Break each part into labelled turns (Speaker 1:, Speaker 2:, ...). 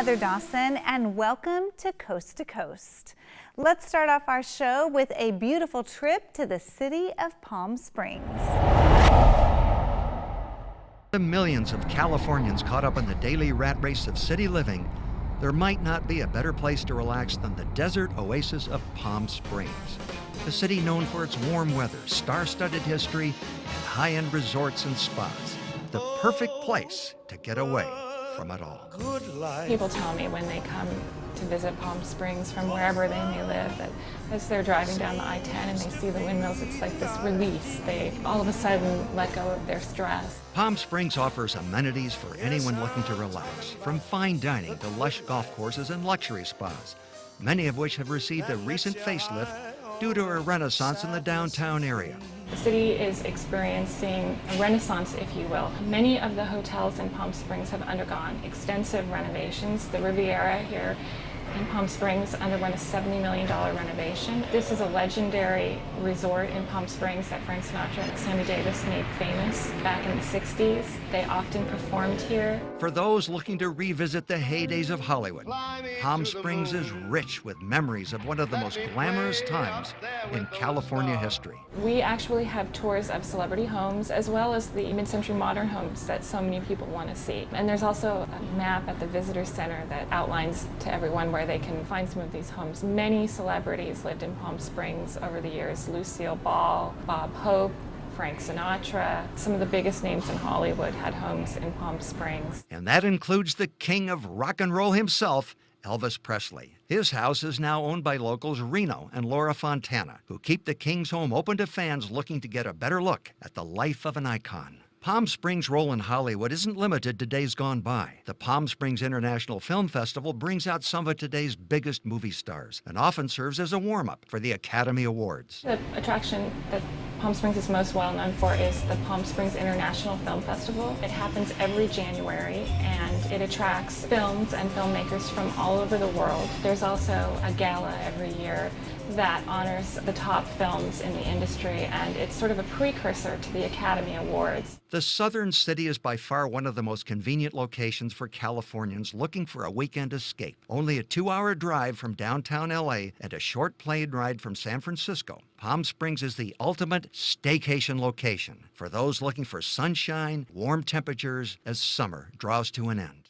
Speaker 1: Heather Dawson, and welcome to Coast to Coast. Let's start off our show with a beautiful trip to the city of Palm Springs.
Speaker 2: The millions of Californians caught up in the daily rat race of city living, there might not be a better place to relax than the desert oasis of Palm Springs. A city known for its warm weather, star-studded history, and high-end resorts and spas. The perfect place to get away from it all.
Speaker 3: People tell me when they come to visit Palm Springs from wherever they may live that as they're driving down the I-10 and they see the windmills, it's like this release. They all of a sudden let go of their stress.
Speaker 2: Palm Springs offers amenities for anyone looking to relax, from fine dining to lush golf courses and luxury spas, many of which have received a recent facelift due to a renaissance in the downtown area.
Speaker 3: The city is experiencing a renaissance, if you will. Many of the hotels in Palm Springs have undergone extensive renovations. The Riviera here in Palm Springs underwent a $70 million renovation. This is a legendary resort in Palm Springs that Frank Sinatra and Sammy Davis made famous back in the 60s. They often performed here.
Speaker 2: For those looking to revisit the heydays of Hollywood, Palm Springs is rich with memories of one of the most glamorous times in California history.
Speaker 3: We actually have tours of celebrity homes as well as the mid-century modern homes that so many people want to see. And there's also a map at the visitor center that outlines to everyone where they can find some of these homes. Many celebrities lived in Palm Springs over the years. Lucille Ball, Bob Hope, Frank Sinatra. Some of the biggest names in Hollywood had homes in Palm Springs.
Speaker 2: And that includes the king of rock and roll himself, Elvis Presley. His house is now owned by locals Reno and Laura Fontana, who keep the King's home open to fans looking to get a better look at the life of an icon. Palm Springs' role in Hollywood isn't limited to days gone by. The Palm Springs International Film Festival brings out some of today's biggest movie stars and often serves as a warm-up for the Academy Awards.
Speaker 3: The attraction that Palm Springs is most well known for is the Palm Springs International Film Festival. It happens every January and it attracts films and filmmakers from all over the world. There's also a gala every year that honors the top films in the industry, and it's sort of a precursor to the Academy Awards.
Speaker 2: The southern city is by far one of the most convenient locations for Californians looking for a weekend escape. Only a 2-hour drive from downtown LA and a short plane ride from San Francisco, Palm Springs is the ultimate staycation location for those looking for sunshine, warm temperatures as summer draws to an end.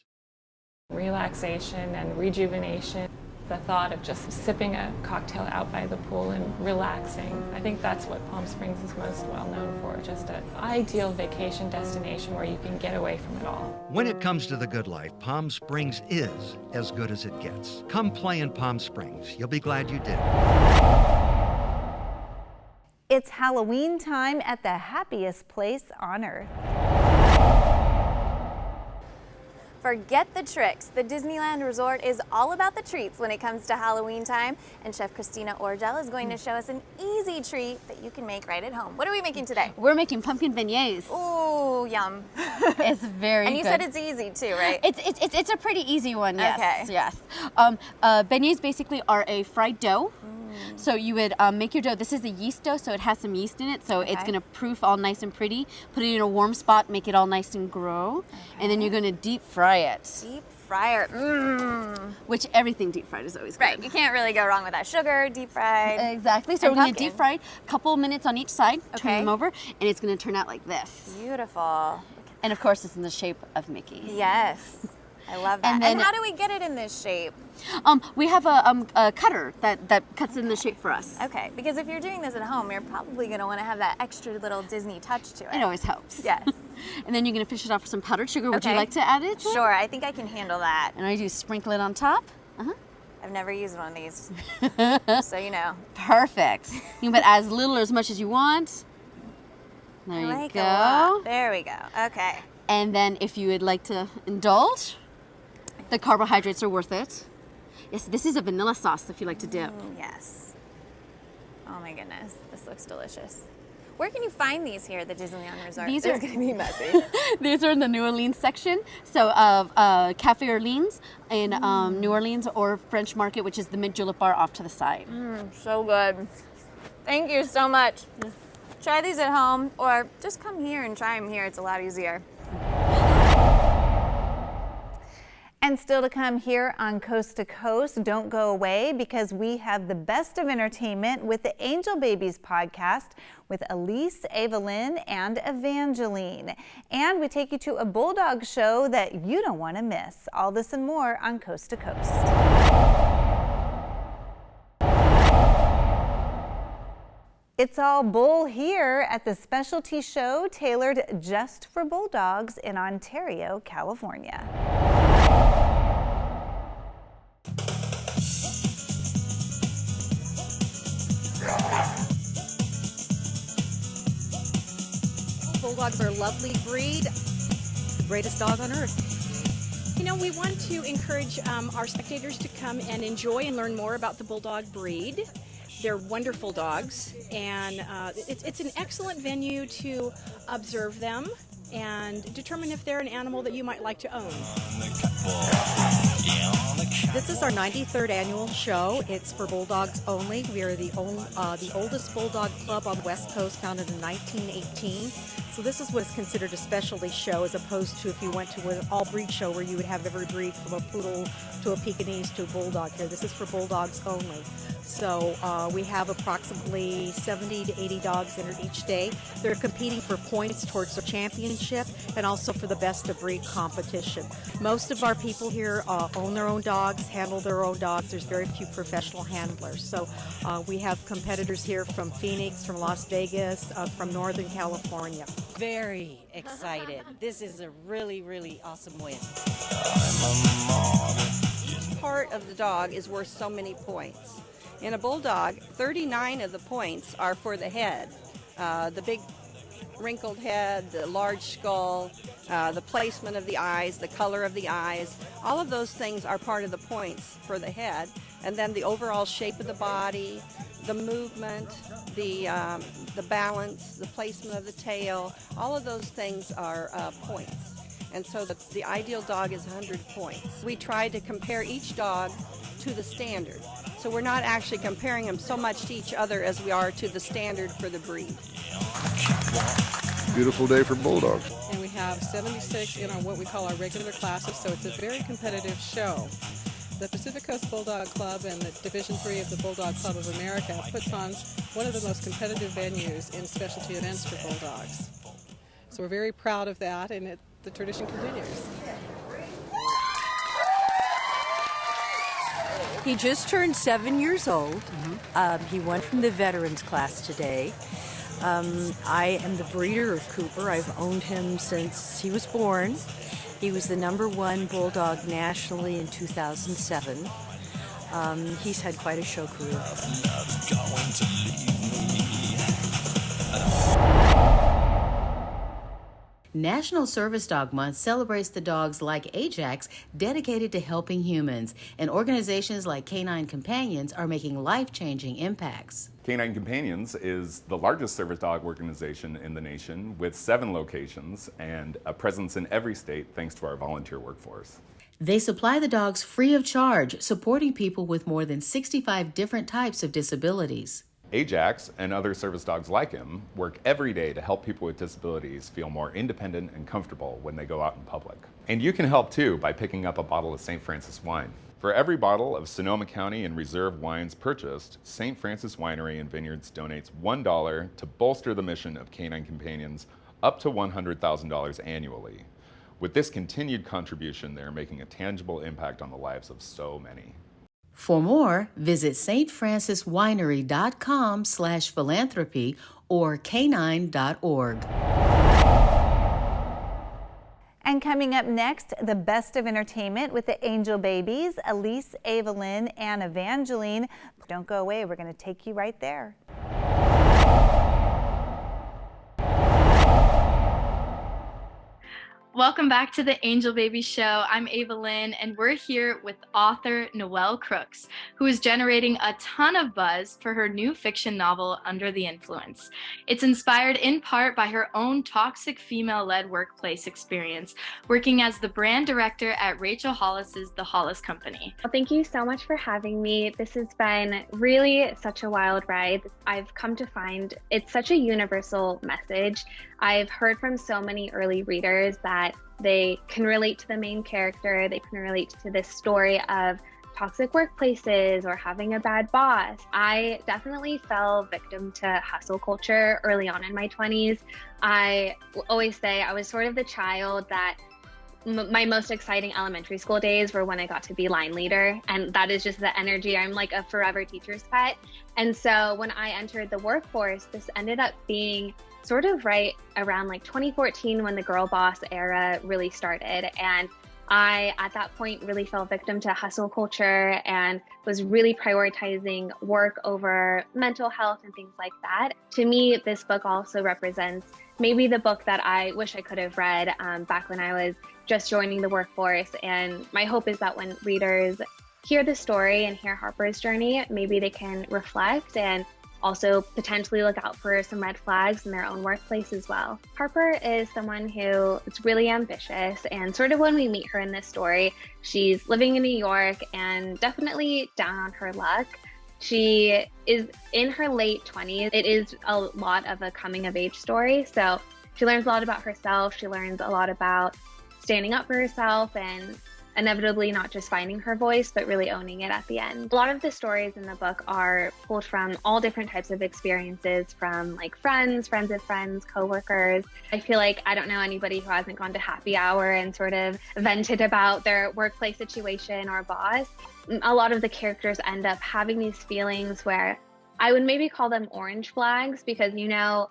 Speaker 3: Relaxation and rejuvenation. The thought of just sipping a cocktail out by the pool and relaxing. I think that's what Palm Springs is most well known for, just an ideal vacation destination where you can get away from it all.
Speaker 2: When it comes to the good life, Palm Springs is as good as it gets. Come play in Palm Springs. You'll be glad you did.
Speaker 1: It's Halloween time at the happiest place on earth.
Speaker 4: Forget the tricks. The Disneyland Resort is all about the treats when it comes to Halloween time, and Chef Christina Orgel is going to show us an easy treat that you can make right at home. What are we making today?
Speaker 5: We're making pumpkin beignets.
Speaker 4: Ooh, yum.
Speaker 5: It's very good.
Speaker 4: And you said it's easy too, right?
Speaker 5: It's a pretty easy one, yes.
Speaker 4: Okay.
Speaker 5: Yes. Beignets basically are a fried dough. So you would make your dough. This is a yeast dough, so it has some yeast in it, so it's going to proof all nice and pretty. Put it in a warm spot, make it all nice and grow, and then you're going to deep fry it.
Speaker 4: Deep fryer.
Speaker 5: Which everything deep fried is always good.
Speaker 4: Right, you can't really go wrong with that. Sugar, deep fried.
Speaker 5: Exactly. So
Speaker 4: and
Speaker 5: we're going to
Speaker 4: pumpkin.
Speaker 5: deep fry a couple minutes on each side, turn
Speaker 4: Okay.
Speaker 5: them over, and it's going to turn out like this.
Speaker 4: Beautiful.
Speaker 5: And of course, it's in the shape of Mickey.
Speaker 4: Yes. I love that.
Speaker 5: And then-
Speaker 4: how do we get it in this shape?
Speaker 5: We have a cutter that cuts in the shape for us.
Speaker 4: Okay, because if you're doing this at home, you're probably going to want to have that extra little Disney touch to it.
Speaker 5: It always helps.
Speaker 4: Yes.
Speaker 5: And then you're going to finish it off with some powdered sugar. Would you
Speaker 4: Okay.
Speaker 5: like to add it?
Speaker 4: Sure, I think I can handle that.
Speaker 5: And I do sprinkle it on top.
Speaker 4: I've never used one of these, so you know.
Speaker 5: Perfect. You can put as little or as much as you want. There
Speaker 4: I
Speaker 5: you
Speaker 4: like
Speaker 5: go.
Speaker 4: a lot. There we go. Okay.
Speaker 5: And then if you would like to indulge, the carbohydrates are worth it. Yes, this is a vanilla sauce if you like to dip.
Speaker 4: Yes. Oh my goodness, this looks delicious. Where can you find these here at the Disneyland Resort?
Speaker 5: These
Speaker 4: This
Speaker 5: are
Speaker 4: is going to be messy.
Speaker 5: These are in the New Orleans section. So Cafe Orleans in New Orleans, or French Market, which is the mint julep bar off to the side.
Speaker 4: So good. Thank you so much. Try these at home, or just come here and try them here. It's a lot easier.
Speaker 1: And still to come here on Coast to Coast, don't go away because we have the best of entertainment with the Angel Babies podcast with Elise, Evelyn, and Evangeline. And we take you to a bulldog show that you don't want to miss. All this and more on Coast to Coast. It's all bull here at the specialty show tailored just for bulldogs in Ontario, California.
Speaker 6: Bulldogs are a lovely breed, the greatest dog on earth.
Speaker 7: You know, we want to encourage our spectators to come and enjoy and learn more about the Bulldog breed. They're wonderful dogs, and it's an excellent venue to observe them and determine if they're an animal that you might like to own.
Speaker 6: This is our 93rd annual show. It's for Bulldogs only. We are the oldest Bulldog club on the West Coast, founded in 1918. So this is what's considered a specialty show, as opposed to if you went to an all-breed show where you would have every breed from a poodle to a Pekingese to a bulldog here. This is for Bulldogs only. So we have approximately 70 to 80 dogs entered each day. They're competing for points towards the championship and also for the best of breed competition. Most of our people here own their own dogs, handle their own dogs. There's very few professional handlers. So we have competitors here from Phoenix, from Las Vegas, from Northern California.
Speaker 8: Very excited. This is a really, really awesome win.
Speaker 9: Part of the dog is worth so many points. In a bulldog, 39 of the points are for the head. The big wrinkled head, the large skull, the placement of the eyes, the color of the eyes, all of those things are part of the points for the head. And then the overall shape of the body, the movement, the balance, the placement of the tail, all of those things are points. And so the ideal dog is 100 points. We try to compare each dog to the standard. So we're not actually comparing them so much to each other as we are to the standard for the breed.
Speaker 10: Beautiful day for bulldogs.
Speaker 11: And we have 76 in our what we call our regular classes, so it's a very competitive show. The Pacific Coast Bulldog Club and the Division III of the Bulldog Club of America puts on one of the most competitive venues in specialty events for bulldogs. So we're very proud of that, and the tradition continues.
Speaker 12: He just turned 7 years old. He went from the veterans class today. I am the breeder of Cooper. I've owned him since he was born. He was the #1 bulldog nationally in 2007. He's had quite a show career.
Speaker 13: National Service Dog Month celebrates the dogs like Ajax dedicated to helping humans, and organizations like Canine Companions are making life-changing impacts.
Speaker 14: Canine Companions is the largest service dog organization in the nation with 7 locations and a presence in every state thanks to our volunteer workforce.
Speaker 13: They supply the dogs free of charge, supporting people with more than 65 different types of disabilities.
Speaker 14: Ajax and other service dogs like him work every day to help people with disabilities feel more independent and comfortable when they go out in public. And you can help too by picking up a bottle of St. Francis wine. For every bottle of Sonoma County and Reserve wines purchased, St. Francis Winery and Vineyards donates $1 to bolster the mission of Canine Companions up to $100,000 annually. With this continued contribution, they're making a tangible impact on the lives of so many.
Speaker 13: For more, visit stfranciswinery.com/philanthropy or canine.org.
Speaker 1: And coming up next, the best of entertainment with the Angel Babies, Elise, Evelyn, and Evangeline. Don't go away, we're going to take you right there.
Speaker 15: Welcome back to the Angel Baby Show. I'm Evelyn, and we're here with author Noelle Crooks, who is generating a ton of buzz for her new fiction novel, Under the Influence. It's inspired in part by her own toxic female-led workplace experience, working as the brand director at Rachel Hollis's The Hollis Company.
Speaker 16: Well, thank you so much for having me. This has been really such a wild ride. I've come to find it's such a universal message I've heard from so many early readers that they can relate to the main character, they can relate to this story of toxic workplaces or having a bad boss. I definitely fell victim to hustle culture early on in my 20s. I always say I was sort of the child that my most exciting elementary school days were when I got to be line leader, and that is just the energy. I'm like a forever teacher's pet. And so when I entered the workforce, this ended up being sort of right around like 2014 when the girl boss era really started. And I, at that point, really fell victim to hustle culture and was really prioritizing work over mental health and things like that. To me, this book also represents maybe the book that I wish I could have read back when I was just joining the workforce. And my hope is that when readers hear the story and hear Harper's journey, maybe they can reflect and also potentially look out for some red flags in their own workplace as well. Harper is someone who is really ambitious, and sort of when we meet her in this story, she's living in New York and definitely down on her luck. She is in her late 20s. It is a lot of a coming of age story. So she learns a lot about herself. She learns a lot about standing up for herself and inevitably not just finding her voice, but really owning it at the end. A lot of the stories in the book are pulled from all different types of experiences, from like friends, friends of friends, coworkers. I feel like I don't know anybody who hasn't gone to happy hour and sort of vented about their workplace situation or boss. A lot of the characters end up having these feelings where I would maybe call them orange flags, because you know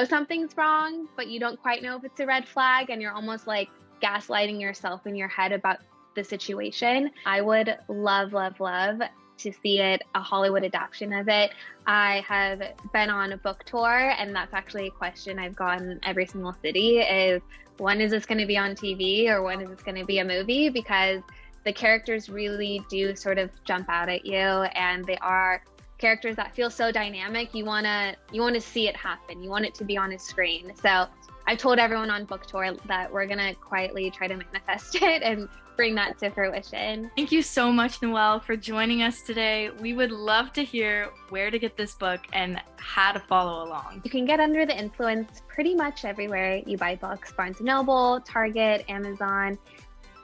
Speaker 16: something's wrong, but you don't quite know if it's a red flag, and you're almost like gaslighting yourself in your head about the situation. I would love to see it, a Hollywood adaptation of it. I have been on a book tour, and that's actually a question I've gotten every single city is, when is this going to be on TV, or when is this going to be a movie? Because the characters really do sort of jump out at you, and they are characters that feel so dynamic. You want to see it happen. You want it to be on a screen. So I've told everyone on book tour that we're going to quietly try to manifest it and bring that to fruition.
Speaker 15: Thank you so much, Noelle, for joining us today. We would love to hear where to get this book and how to follow along.
Speaker 16: You can get Under the Influence pretty much everywhere you buy books: Barnes & Noble, Target, Amazon,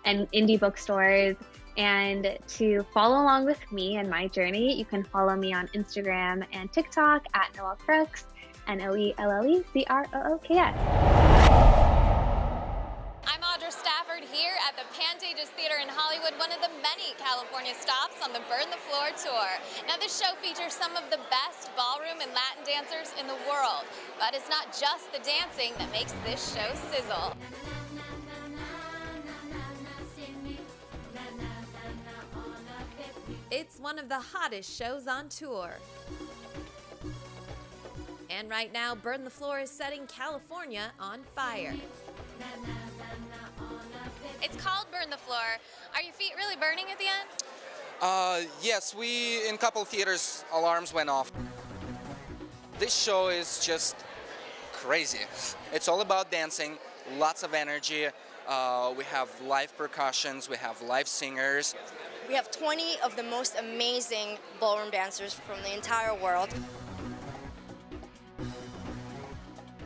Speaker 16: and indie bookstores. And to follow along with me and my journey, you can follow me on Instagram and TikTok at Noelle Crooks, NoelleCrooks.
Speaker 4: I'm Audra Stafford here at the Pantages Theater in Hollywood, one of the many California stops on the Burn the Floor tour. Now, this show features some of the best ballroom and Latin dancers in the world. But it's not just the dancing that makes this show sizzle. It's one of the hottest shows on tour. And right now, Burn the Floor is setting California on fire. It's called Burn the Floor. Are your feet really burning at the end?
Speaker 10: Yes, in a couple theaters, alarms went off. This show is just crazy. It's all about dancing, lots of energy. We have live percussions, we have live singers.
Speaker 17: We have 20 of the most amazing ballroom dancers from the entire world.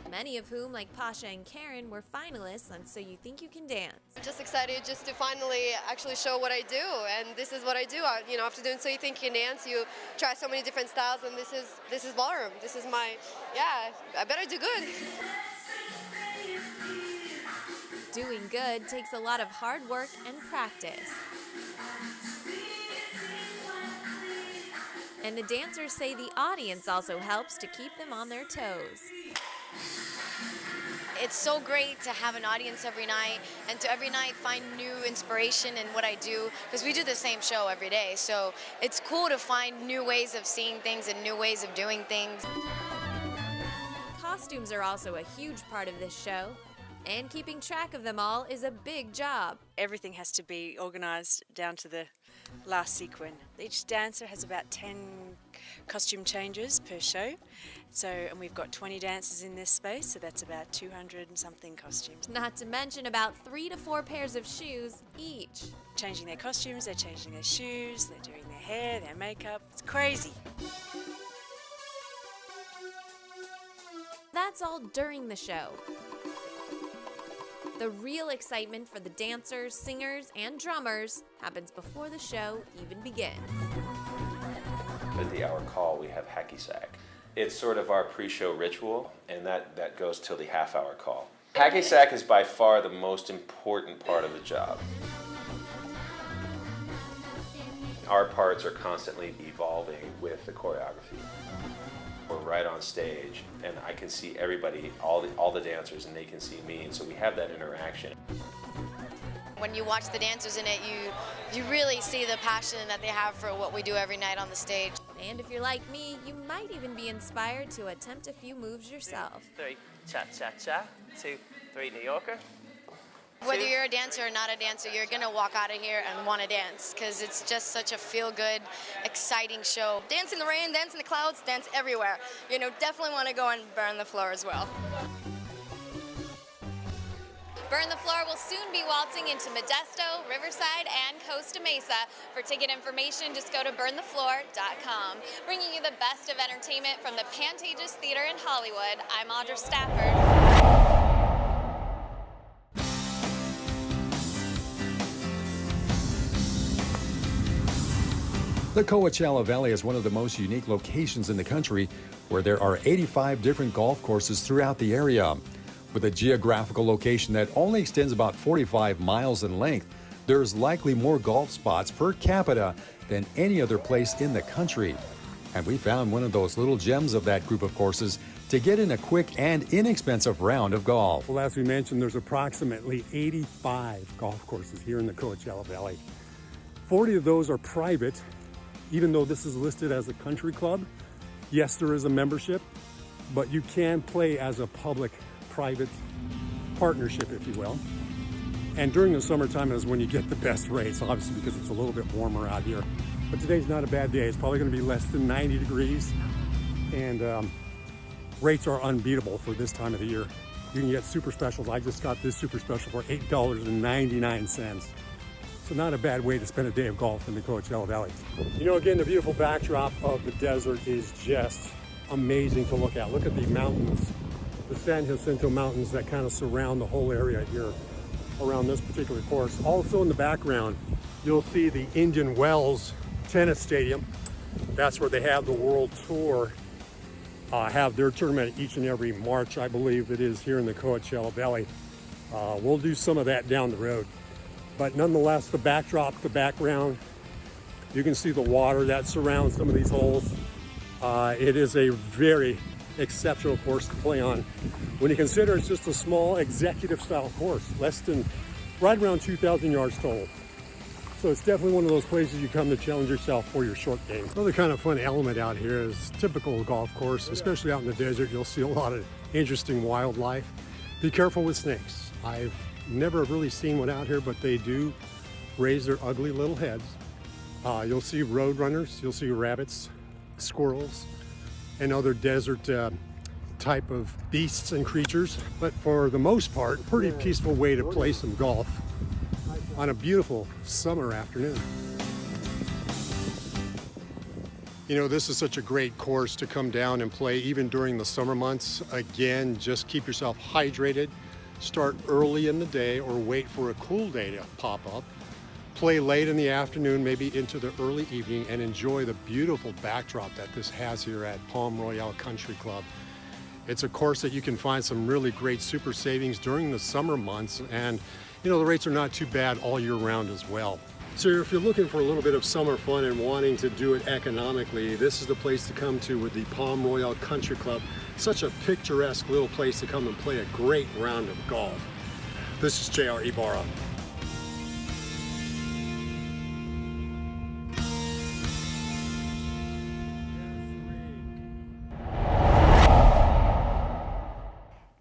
Speaker 4: Many of whom, like Pasha and Karen, were finalists on So You Think You Can Dance.
Speaker 18: Just excited just to finally actually show what I do, and this is what I do. After doing So You Think You Can Dance, you try so many different styles, and this is ballroom. This is I better do good.
Speaker 4: Doing good takes a lot of hard work and practice. And the dancers say the audience also helps to keep them on their toes.
Speaker 17: It's so great to have an audience every night, and to every night find new inspiration in what I do, because we do the same show every day. So it's cool to find new ways of seeing things and new ways of doing things.
Speaker 4: Costumes are also a huge part of this show, and keeping track of them all is a big job.
Speaker 12: Everything has to be organized down to the last sequin. Each dancer has about 10 costume changes per show. And we've got 20 dancers in this space, so that's about 200 and something costumes.
Speaker 4: Not to mention about 3 to 4 pairs of shoes each.
Speaker 12: Changing their costumes, they're changing their shoes, they're doing their hair, their makeup. It's crazy.
Speaker 4: That's all during the show.
Speaker 19: The real excitement for the dancers, singers, and drummers happens before the show even begins.
Speaker 20: At the hour call, we have hacky sack. It's sort of our pre-show ritual, and that goes till the half-hour call. Hacky sack is by far the most important part of the job. Our parts are constantly evolving with the choreography. We're right on stage, and I can see everybody, all the dancers, and they can see me, and so we have that interaction.
Speaker 17: When you watch the dancers in it, you really see the passion that they have for what we do every night on the stage.
Speaker 19: And if you're like me, you might even be inspired to attempt a few moves yourself.
Speaker 21: 3, cha-cha-cha, 2, 3, New Yorker.
Speaker 17: Whether you're a dancer or not a dancer, you're gonna walk out of here and wanna dance, because it's just such a feel-good, exciting show. Dance in the rain, dance in the clouds, dance everywhere. You know, definitely wanna go and burn the floor as well.
Speaker 19: Burn the Floor will soon be waltzing into Modesto, Riverside, and Costa Mesa. For ticket information, just go to burnthefloor.com. Bringing you the best of entertainment from the Pantages Theater in Hollywood, I'm Audra Stafford.
Speaker 22: The Coachella Valley is one of the most unique locations in the country, where there are 85 different golf courses throughout the area. With a geographical location that only extends about 45 miles in length, there's likely more golf spots per capita than any other place in the country. And we found one of those little gems of that group of courses to get in a quick and inexpensive round of golf.
Speaker 23: Well, as we mentioned, there's approximately 85 golf courses here in the Coachella Valley. 40 of those are private, even though this is listed as a country club. Yes, there is a membership, but you can play as a public-private partnership, if you will. And during the summertime is when you get the best rates, obviously because it's a little bit warmer out here. But today's not a bad day. It's probably going to be less than 90 degrees. And rates are unbeatable for this time of the year. You can get super specials. I just got this super special for $8.99. So not a bad way to spend a day of golf in the Coachella Valley. You know, again, the beautiful backdrop of the desert is just amazing to look at. Look at the mountains, the San Jacinto Mountains that kind of surround the whole area here around this particular course. Also in the background, you'll see the Indian Wells Tennis Stadium. That's where they have the World Tour, have their tournament each and every March, I believe it is, here in the Coachella Valley. We'll do some of that down the road. But nonetheless, the backdrop, the background, you can see the water that surrounds some of these holes. It is a very exceptional course to play on. When you consider it's just a small executive style course, right around 2,000 yards total. So it's definitely one of those places you come to challenge yourself for your short game. Another kind of fun element out here is typical golf course, especially out in the desert, you'll see a lot of interesting wildlife. Be careful with snakes. I've never really seen one out here, but they do raise their ugly little heads. You'll see road runners, you'll see rabbits, squirrels, and other desert type of beasts and creatures. But for the most part, pretty peaceful way to play some golf on a beautiful summer afternoon. You know, this is such a great course to come down and play even during the summer months. Again, just keep yourself hydrated. Start early in the day or wait for a cool day to pop up. Play late in the afternoon, maybe into the early evening, and enjoy the beautiful backdrop that this has here at Palm Royale Country Club. It's a course that you can find some really great super savings during the summer months, and you know, the rates are not too bad all year round as well. So if you're looking for a little bit of summer fun and wanting to do it economically, this is the place to come to with the Palm Royale Country Club. Such a picturesque little place to come and play a great round of golf. This is J.R. Ibarra.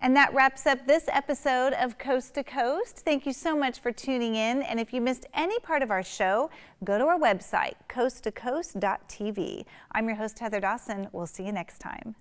Speaker 1: And that wraps up this episode of Coast to Coast. Thank you so much for tuning in. And if you missed any part of our show, go to our website, coasttocoast.tv. I'm your host, Heather Dawson. We'll see you next time.